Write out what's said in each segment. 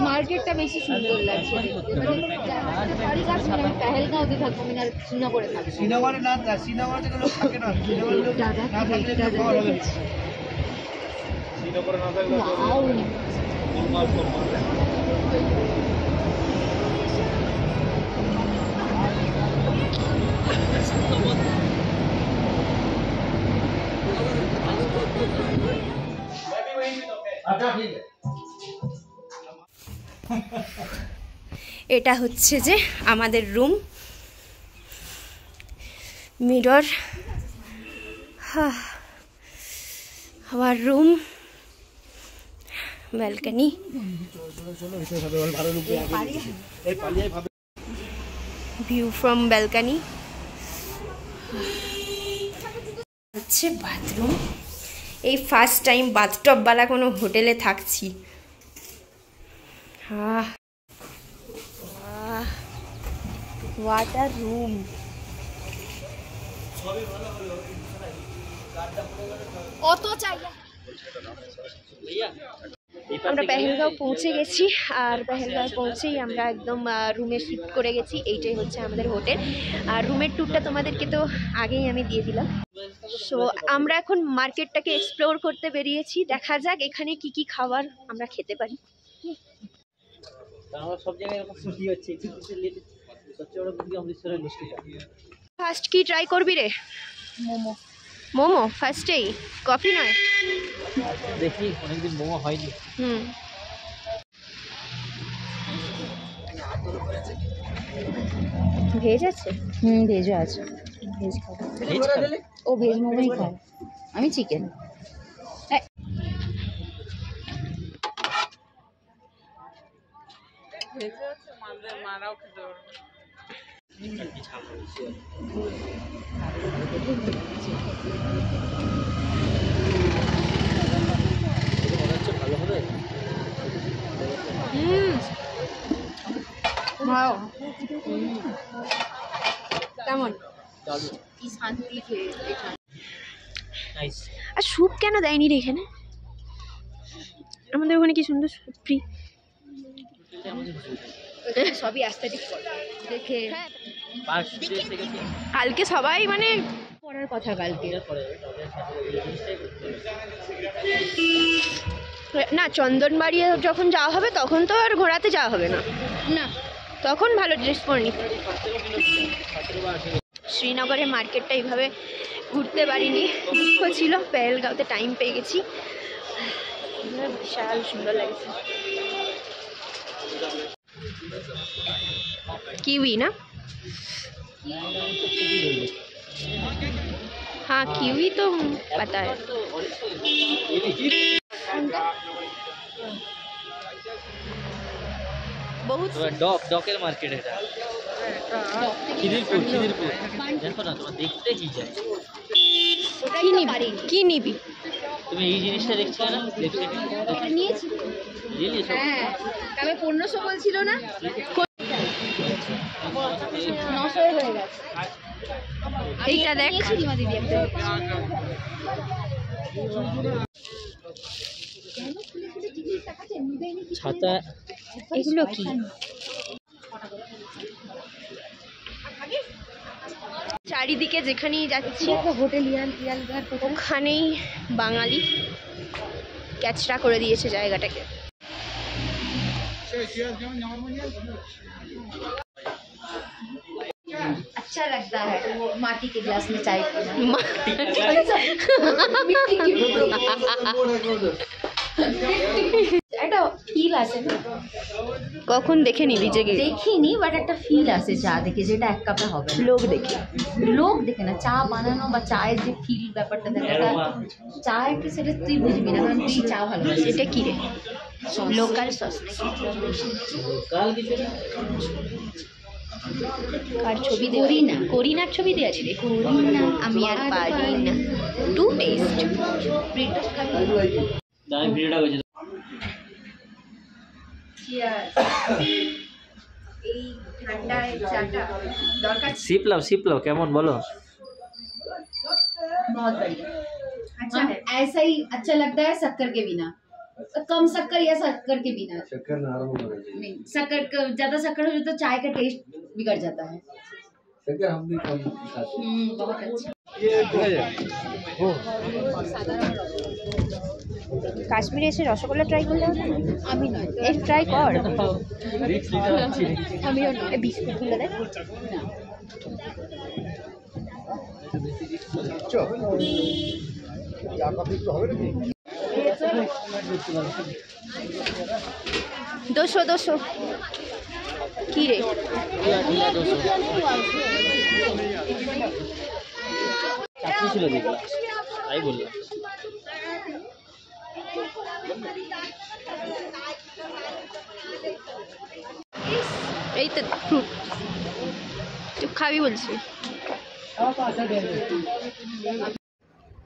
মার্কেটটা বেশি সুন্দর লাগছে পেহেলগাঁওতে থাকবো আমি আর শ্রীনগরে থাকবো। শ্রীনগরে না, শ্রীনগরে থেকে লোক থাকে না, শ্রীনগরে লোক না থাকলে পাওয়া হবে না। শ্রীনগরে না থাকলে আচ্ছা ঠিক আছে। এটা হচ্ছে যে আমাদের রুম, মিরর, আমার room, balcony, view from balcony, হচ্ছে বাথরুম। এই ফার্স্ট টাইম বাথটবওয়ালা কোনো হোটেলে থাকছি। Water room. অত চাই আমরা পেহেলগাঁও পৌঁছে গেছি, আর পেহেলগাঁও পৌঁছেই আমরা একদম রুমে শিফট করে গেছি। এইটাই হচ্ছে আমাদের হোটেল, আর রুমের ট্যুরটা তোমাদেরকে তো আগেই আমি দিয়ে দিলাম। সো আমরা এখন মার্কেটটাকে এক্সপ্লোর করতে বেরিয়েছি, দেখা যাক এখানে কি কি খাবার আমরা খেতে পারি। ফার্স্ট কি ট্রাই করবি রে? মোমো। মোমো ফার্স্টেই, কফি নয়? দেখি অনেকদিন মোমো হয়নি। ভেজ আছে? ভেজও আছে। ভেজ খাবো। ও ভেজ মোমোই খায়, আমি চিকেন। কেমন? শান্তি খেয়ে। আর স্যুপ কেন দেয়নি রে এখানে? আমাদের ওখানে কি সুন্দর স্যুপ ফ্রি। সবই অ্যাস্থেটিক দেখে। কালকে সবাই মানে পড়ার কথা, কালকে না চন্দনবাড়ি যখন যাওয়া হবে তখন তো আর ঘোরাতে যাওয়া হবে না, না তখন ভালো ড্রেস পরে নিতে। শ্রীনগরের মার্কেটটা এইভাবে ঘুরতে পারিনি, দুঃখ ছিল। পেহেলগাঁওতে টাইম পেয়ে গেছি, বিশাল সুন্দর লাগছে। কিউই না? हाँ कीवी तो पता है। बहुत डॉकेर मार्केट है खिदिरपुर देखो ना तुम्हें देखते ही जाए কি নিবি? তুমি এই জিনিসটা দেখছো না? এটা নিয়েছি। হ্যাঁ তবে 1500 বলছিল না, 900 হয়ে গেছে। এইটা দেখ। দিদি একটা ছাতা, এগুলো কি? চারিদিকে যেখানেই যাচ্ছি হোটেল ওখানেই বাঙালি ক্যাচটা করে দিয়েছে জায়গাটাকে। अच्छा लगता है माटी के ग्लास में चाय पीना। একটা ফিল আছে না, কখন দেখে নিবি? জেগে দেখিনি, বাট একটা ফিল আছে চা দেখে, যেটা এক কাপে হবে না। লোক দেখে, লোক দেখে না, চা বানানো বা চায়ের যে ফিল ব্যাপারটা দেখে, চায়ের কি সেটা তুই বুঝবি না, কারণ তুই চা ভালো। এটা কি রে? লোকাল সস কাল কিছু না কার ছবি দেওয়াই না? করিনার ছবি দেওয়া আছে রে। করিনা আমি আর পারি না টু টেস্ট। দাঁড়াই ভিডিওটা হয়েছে। এই ঠান্ডায় চাটা দরকার। সিপ লাও কেমন বলো? बहुत बढ़िया, अच्छा है, ऐसा ही अच्छा लगता है शक्कर के बिना। कम शक्कर या शक्कर के बिना। शक्कर नॉर्मल होना चाहिए। नहीं, ज्यादा शक्कर हो जाए तो चाय का टेस्ट बिगड़ जाता है। शक्कर हम भी कम खाते हैं। बहुत अच्छा। কাশ্মীরে এসে রসগোল্লা ট্রাই করলে হবে না? আমি নয়, এই ট্রাই কর। আমিও নয়। এই বিস্কুটগুলো দেখ। दोसो दोसो কি রে চাকরি ছিল দেখলাম তাই বললাম এই তো ফ্রুট তুই খাবি বলছি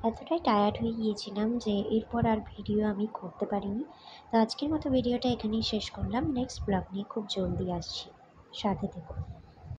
এতটাই টায়ার্ড হয়ে গিয়েছিলাম যে এরপর আর ভিডিও আমি করতে পারিনি। তো আজকের মতো ভিডিওটা এখানেই শেষ করলাম। নেক্সট ব্লগ নিয়ে খুব জলদি আসছি, সাথে থেকো।